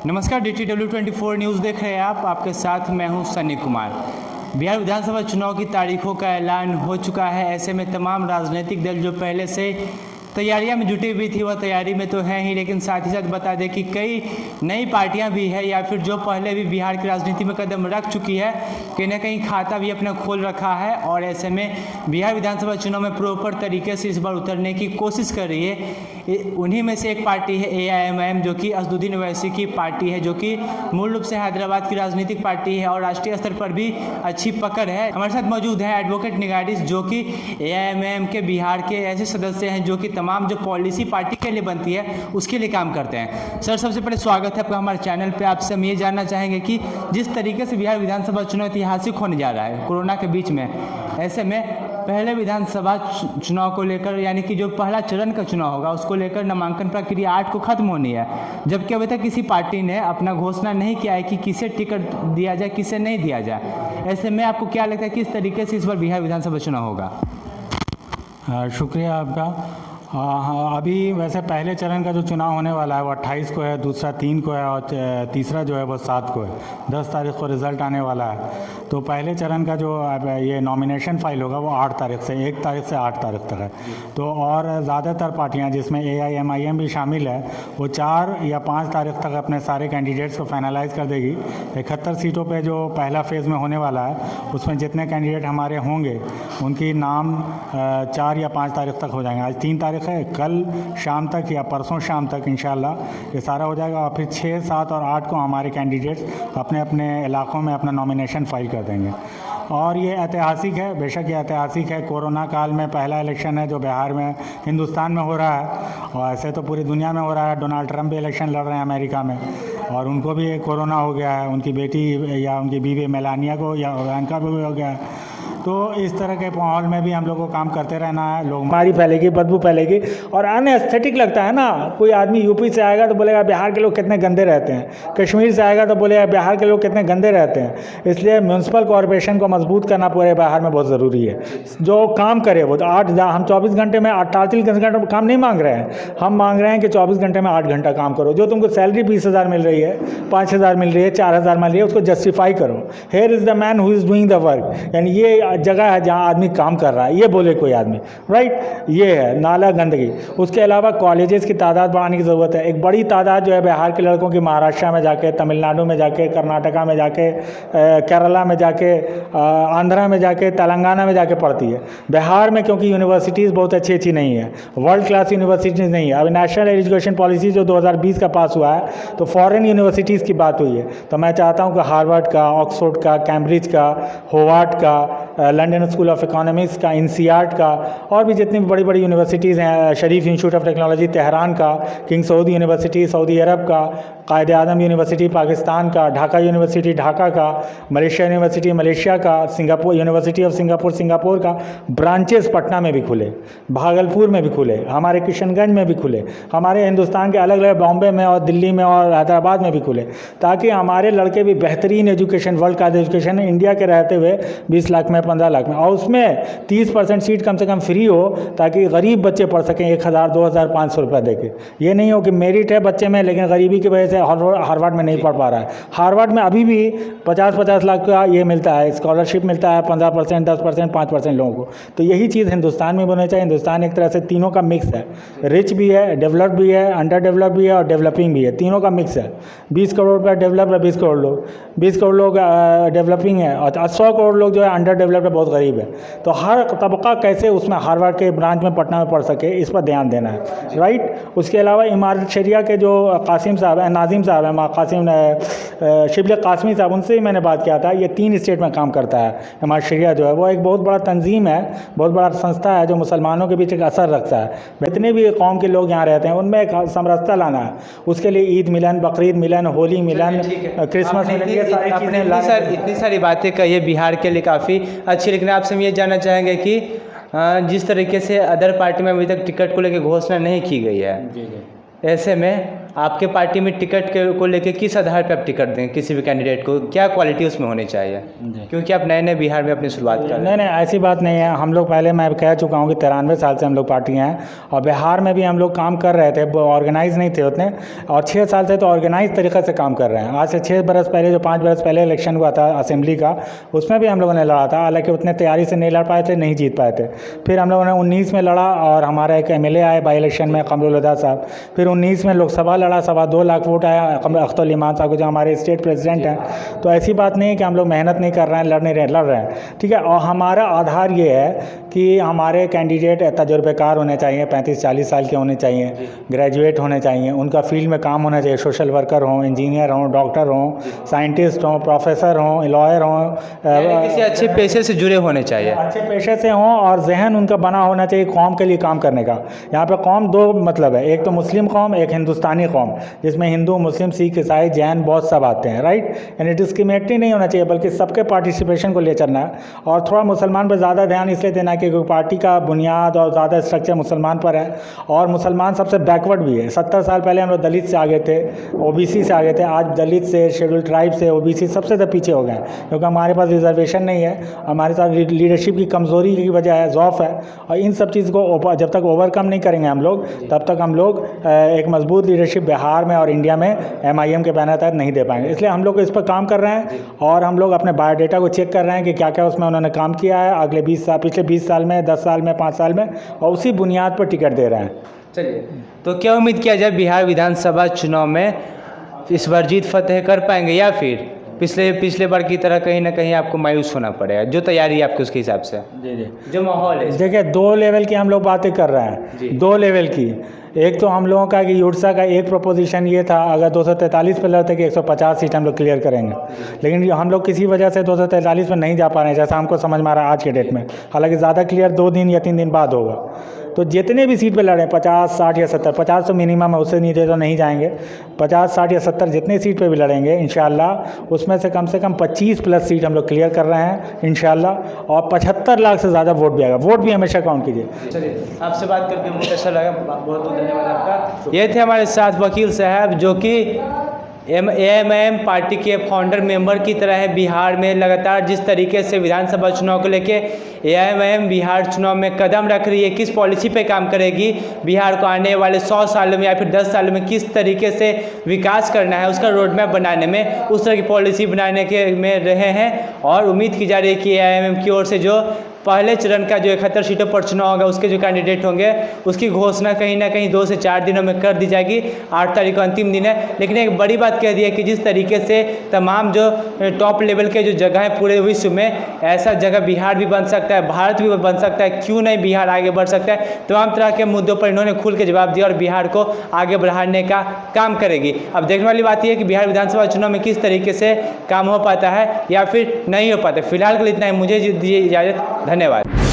नमस्कार, DTW24 news देख रहे हैं आप। आपके साथ मैं हूं सनी कुमार। बिहार विधानसभा चुनाव की तारीखों का ऐलान हो चुका है। ऐसे में तमाम राजनीतिक दल जो पहले से तैयारियां में जुटी हुई थी वह तैयारी में तो है ही, लेकिन साथ ही साथ बता दें कि कई नई पार्टियां भी है या फिर जो पहले भी बिहार की राजनीति में कदम रख चुकी है, कहीं ना कहीं खाता भी अपना खोल रखा है। और ऐसे में बिहार विधानसभा चुनाव में प्रॉपर तरीके से इस बार उतरने की कोशिश कर रही है। उन्हीं में से एक पार्टी है AIMIM, जो कि असदुद्दीन ओवैसी की पार्टी है, जो कि मूल रूप से हैदराबाद की राजनीतिक पार्टी है और राष्ट्रीय स्तर पर भी अच्छी पकड़ है। हमारे साथ मौजूद है एडवोकेट निगारिस, जो कि AIMIM के बिहार के ऐसे सदस्य हैं जो कि तमाम जो पॉलिसी पार्टी के लिए बनती है उसके लिए काम करते हैं। सर, सबसे पहले स्वागत है आपका हमारे चैनल पे। आपसे हम ये जानना चाहेंगे कि जिस तरीके से बिहार विधानसभा चुनाव ऐतिहासिक होने जा रहा है कोरोना के बीच में, ऐसे में पहले विधानसभा चुनाव को लेकर, यानी कि जो पहला चरण का चुनाव होगा उसको लेकर नामांकन प्रक्रिया 8 को खत्म होनी है, जबकि अभी तक किसी पार्टी ने अपना घोषणा नहीं किया है कि किसे टिकट दिया जाए, किसे नहीं दिया जाए। ऐसे में आपको क्या लगता है किस तरीके से इस बार बिहार विधानसभा चुनाव होगा? शुक्रिया आपका। हाँ, अभी वैसे पहले चरण का जो चुनाव होने वाला है वो 28 को है, दूसरा 3 को है और तीसरा जो है वो 7 को है। 10 तारीख को रिज़ल्ट आने वाला है। तो पहले चरण का जो ये नॉमिनेशन फाइल होगा वो 8 तारीख से 1 तारीख से 8 तारीख तक है। तो और ज़्यादातर पार्टियां जिसमें AIMIM भी शामिल है वो 4 या 5 तारीख तक अपने सारे कैंडिडेट्स को फाइनलाइज कर देगी। 71 सीटों पर जो पहला फेज़ में होने वाला है उसमें जितने कैंडिडेट हमारे होंगे उनकी नाम 4 या 5 तारीख तक हो जाएंगे। आज 3 तारीख है, कल शाम तक या परसों शाम तक इंशाल्लाह ये सारा हो जाएगा और फिर 6, 7 और 8 को हमारे कैंडिडेट्स अपने अपने इलाकों में अपना नॉमिनेशन फाइल कर देंगे। और ये ऐतिहासिक है, बेशक ये ऐतिहासिक है। कोरोना काल में पहला इलेक्शन है जो बिहार में, हिंदुस्तान में हो रहा है और ऐसे तो पूरी दुनिया में हो रहा है। डोनाल्ड ट्रंप भी इलेक्शन लड़ रहे हैं अमेरिका में और उनको भी कोरोना हो गया है, उनकी बेटी या उनकी बीवी मेलानिया को या इवांका को भी हो गया है। तो इस तरह के माहौल में भी हम लोग को काम करते रहना है। लोग बीमारी फैलेगी, बदबू फैलेगी और अनएस्थेटिक लगता है ना। कोई आदमी यूपी से आएगा तो बोलेगा बिहार के लोग कितने गंदे रहते हैं, कश्मीर से आएगा तो बोलेगा बिहार के लोग कितने गंदे रहते हैं। इसलिए म्यूनसिपल कॉरपोरेशन को मजबूत करना पूरे बिहार में बहुत ज़रूरी है। जो काम करे वो हम 24 घंटे में 48 घंटे में काम नहीं मांग रहे हैं। हम मांग रहे हैं कि 24 घंटे में 8 घंटा काम करो। जो तुमको सैलरी 20,000 मिल रही है, 5,000 मिल रही है, 4,000 मिल रही है, उसको जस्टिफाई करो। Here is the man who is doing the work, यानी ये जगह है जहाँ आदमी काम कर रहा है, ये बोले कोई आदमी, राइट। ये है नाला गंदगी। उसके अलावा कॉलेजेस की तादाद बढ़ाने की ज़रूरत है। एक बड़ी तादाद जो है बिहार के लड़कों की महाराष्ट्र में जाके, तमिलनाडु में जाके, कर्नाटका में जाके, केरला में जाके, आंध्रा में जाके, तेलंगाना में जाके पढ़ती है। बिहार में क्योंकि यूनिवर्सिटीज़ बहुत अच्छी अच्छी नहीं है, वर्ल्ड क्लास यूनिवर्सिटीज़ नहीं है। अभी नेशनल एजुकेशन पॉलिसी जो 2020 का पास हुआ है तो फॉरेन यूनिवर्सिटीज़ की बात हुई है। तो मैं चाहता हूँ कि हार्वर्ड का, ऑक्सफोर्ड का, कैम्ब्रिज का, होवार्ड का, लंदन स्कूल ऑफ इकोनॉमिक्स का, INSEAD का और भी जितनी भी बड़ी बड़ी यूनिवर्सिटीज़ हैं, शरीफ इंस्टीट्यूट ऑफ टेक्नोलॉजी तेहरान का, किंग सऊद यूनिवर्सिटी सऊदी अरब का, कायदे आज़म यूनिवर्सिटी पाकिस्तान का, ढाका यूनिवर्सिटी ढाका का, मलेशिया यूनिवर्सिटी मलेशिया का, Singapore university of Singapore Singapore का ब्रांचेस पटना में भी खुले, भागलपुर में भी खुले, हमारे किशनगंज में भी खुले, हमारे हिंदुस्तान के अलग अलग बॉम्बे में और दिल्ली में और हैदराबाद में भी खुले, ताकि हमारे लड़के भी बेहतरीन education, world class education India के रहते हुए 20 लाख में, 15 लाख में, और उसमें 30% सीट कम से कम फ्री हो ताकि गरीब बच्चे पढ़ सकें 1,000, 2,500 रुपये देके। ये नहीं हो कि मेरिट है बच्चे में लेकिन गरीबी की वजह से हार्वर्ड में नहीं पढ़ पा रहा है। हार्वर्ड में अभी भी 50-50 लाख का ये मिलता है, स्कॉलरशिप मिलता है 15%, 10%, 5% लोगों को। तो यही चीज़ हिंदुस्तान में होनी चाहिए। हिंदुस्तान एक तरह से तीनों का मिक्स है, रिच भी है, डेवलप भी है, अंडर डेवलप भी है और डेवलपिंग भी है, तीनों का मिक्स है। 20 करोड़ रुपया डेवलप है, 20 करोड़ लोग, 20 करोड़ लोग डेवलपिंग है और 100 करोड़ लोग जो है अंडर डेवलप्ड है, बहुत गरीब है। तो हर तबका कैसे उसमें हार्वर्ड के ब्रांच में पटना में पढ़ सके, इस पर ध्यान देना है, राइट। उसके अलावा इमारत शरिया के जो कासिम साहब हैं, नाजिम साहब हैं, शिबली कासमी साहब, उनसे ही मैंने बात किया था। ये 3 स्टेट में काम करता है। इमारत शरिया जो है वो एक बहुत बड़ा तंजीम है, बहुत बड़ा संस्था है जो मुसलमानों के बीच एक असर रखता है। जितने भी कौम के लोग यहाँ रहते हैं उनमें एक समरसता लाना है। उसके लिए ईद मिलन, बकरीद मिलन, होली मिलन, क्रिसमस मिलन, ये सारी चीज़ें। इतनी सारी बातें कही बिहार के लिए काफ़ी अच्छी, लेकिन आपसे हम ये जानना चाहेंगे कि जिस तरीके से अदर पार्टी में अभी तक टिकट को लेकर घोषणा नहीं की गई है, ऐसे में आपके पार्टी में टिकट को लेके किस आधार पे आप टिकट देंगे किसी भी कैंडिडेट को, क्या क्वालिटी उसमें होनी चाहिए? क्योंकि आप नए नए बिहार में अपनी शुरुआत कर रहे हैं। नहीं नहीं, ऐसी बात नहीं है। हम लोग पहले, मैं कह चुका हूँ कि 93 साल से हम लोग पार्टी हैं और बिहार में भी हम लोग काम कर रहे थे, ऑर्गेनाइज नहीं थे उतने, और 6 साल से तो ऑर्गेनाइज तरीक़े से काम कर रहे हैं। आज से 6 बरस पहले, जो 5 बरस पहले इलेक्शन हुआ था असेंबली का, उसमें भी हम लोगों ने लड़ा था, हालांकि उतने तैयारी से नहीं लड़ पाए थे, नहीं जीत पाए थे। फिर हम लोगों ने 19 में लड़ा और हमारा एक MLA आए बाई इलेक्शन में, कमरुल हुदा साहब। फिर 19 में लोकसभा लड़ा, 2.25 लाख वोट आया अख्तर ईमान साहब को, जो हमारे स्टेट प्रेसिडेंट हैं। तो ऐसी बात नहीं है कि हम लोग मेहनत नहीं कर रहे हैं, लड़ रहे हैं, ठीक है। और हमारा आधार ये है कि हमारे कैंडिडेट तजुर्बेकार होने चाहिए, 35-40 साल के होने चाहिए, ग्रेजुएट होने चाहिए, उनका फील्ड में काम होना चाहिए, सोशल वर्कर हों, इंजीनियर हों, डॉक्टर हों, साइंटिस्ट हों, प्रोफेसर हों, लॉयर हों, किसी अच्छे पेशे से जुड़े होने चाहिए, अच्छे पेशे से हों, और जहन उनका बना होना चाहिए कौम के लिए काम करने का। यहाँ पे कौम 2 मतलब है, एक तो मुस्लिम कौम, एक हिंदुस्तानी कौम, जिसमें हिंदू, मुस्लिम, सिख, ईसाई, जैन बहुत सब आते हैं, राइट। यानी डिस्क्रिमिनेटरी नहीं होना चाहिए, बल्कि सबके पार्टिसिपेशन को ले चलना है। और थोड़ा मुसलमान पर ज़्यादा ध्यान इसलिए देना है क्योंकि पार्टी का बुनियाद और ज़्यादा स्ट्रक्चर मुसलमान पर है, और मुसलमान सबसे बैकवर्ड भी है। 70 साल पहले हम लोग दलित से आगे थे, OBC से आगे थे, आज दलित से, शेड्यूल ट्राइब से, OBC सबसे ज़्यादा पीछे हो गए हैं, क्योंकि हमारे पास रिजर्वेशन नहीं है, हमारे साथ लीडरशिप की कमज़ोरी की वजह है, ज़ौफ़ है। और इन सब चीज़ को जब तक ओवरकम नहीं करेंगे हम लोग, तब तक हम लोग एक मजबूत लीडरशिप बिहार में और इंडिया में MIM के बैनर तहत नहीं दे पाएंगे। इसलिए हम लोग इस पर काम कर रहे हैं, और हम लोग अपने बायोडाटा को चेक कर रहे हैं कि क्या क्या उसमें उन्होंने काम किया है अगले 20 साल, पिछले 20 साल में, 10 साल में, 5 साल में, और उसी बुनियाद पर टिकट दे रहे हैं। चलिए, तो क्या उम्मीद किया जाए बिहार विधानसभा चुनाव में इस बार जीत फतेह कर पाएंगे, या फिर पिछले बार की तरह कहीं ना कहीं आपको मायूस होना पड़ेगा? जो तैयारी है आपकी उसके हिसाब से, जी, जो माहौल है। देखिए, 2 लेवल की हम लोग बातें कर रहे हैं, 2 लेवल की। एक तो हम लोगों का कि यूडसा का एक प्रोपोजिशन ये था, अगर 243 पे लड़ते कि 150 सीट हम लोग क्लियर करेंगे, लेकिन हम लोग किसी वजह से 243 में नहीं जा पा रहे हैं, जैसा हमको समझ में आ रहा है आज के डेट में। हालांकि ज़्यादा क्लियर 2 दिन या 3 दिन बाद होगा। तो जितने भी सीट पे लड़े, 50, 60 या 70, 50 तो मिनिमम है, उससे नीचे तो नहीं जाएंगे। 50, 60 या 70 जितने सीट पे भी लड़ेंगे इंशाल्लाह, उसमें से कम 25 प्लस सीट हम लोग क्लियर कर रहे हैं इंशाल्लाह, और 75 लाख से ज़्यादा वोट भी आएगा। वोट भी हमेशा काउंट कीजिए। चलिए, आपसे बात करके बहुत अच्छा लगा, बहुत बहुत धन्यवाद आपका। ये थे हमारे साथ वकील साहब, जो कि AMIM पार्टी के फाउंडर मेंबर की तरह है। बिहार में लगातार जिस तरीके से विधानसभा चुनाव को लेके AMIM बिहार चुनाव में कदम रख रही है, किस पॉलिसी पे काम करेगी, बिहार को आने वाले 100 सालों में या फिर 10 सालों में किस तरीके से विकास करना है, उसका रोड मैप बनाने में, उस तरह की पॉलिसी बनाने के में रहे हैं। और उम्मीद की जा रही है कि AMIM की ओर से जो पहले चरण का जो 71 सीटों पर चुनाव होगा, उसके जो कैंडिडेट होंगे, उसकी घोषणा कहीं ना कहीं 2 से 4 दिनों में कर दी जाएगी। 8 तारीख को अंतिम दिन है। लेकिन एक बड़ी बात कह दी है कि जिस तरीके से तमाम जो टॉप लेवल के जो जगह है पूरे विश्व में, ऐसा जगह बिहार भी बन सकता है, भारत भी बन सकता है, क्यों नहीं बिहार आगे बढ़ सकता है। तमाम तरह के मुद्दों पर इन्होंने खुल के जवाब दिया और बिहार को आगे बढ़ाने का काम करेगी। अब देखने वाली बात यह है कि बिहार विधानसभा चुनाव में किस तरीके से काम हो पाता है या फिर नहीं हो पाता है। फिलहाल के लिए इतना ही, मुझे दीजिए इजाज़त, धन्यवाद।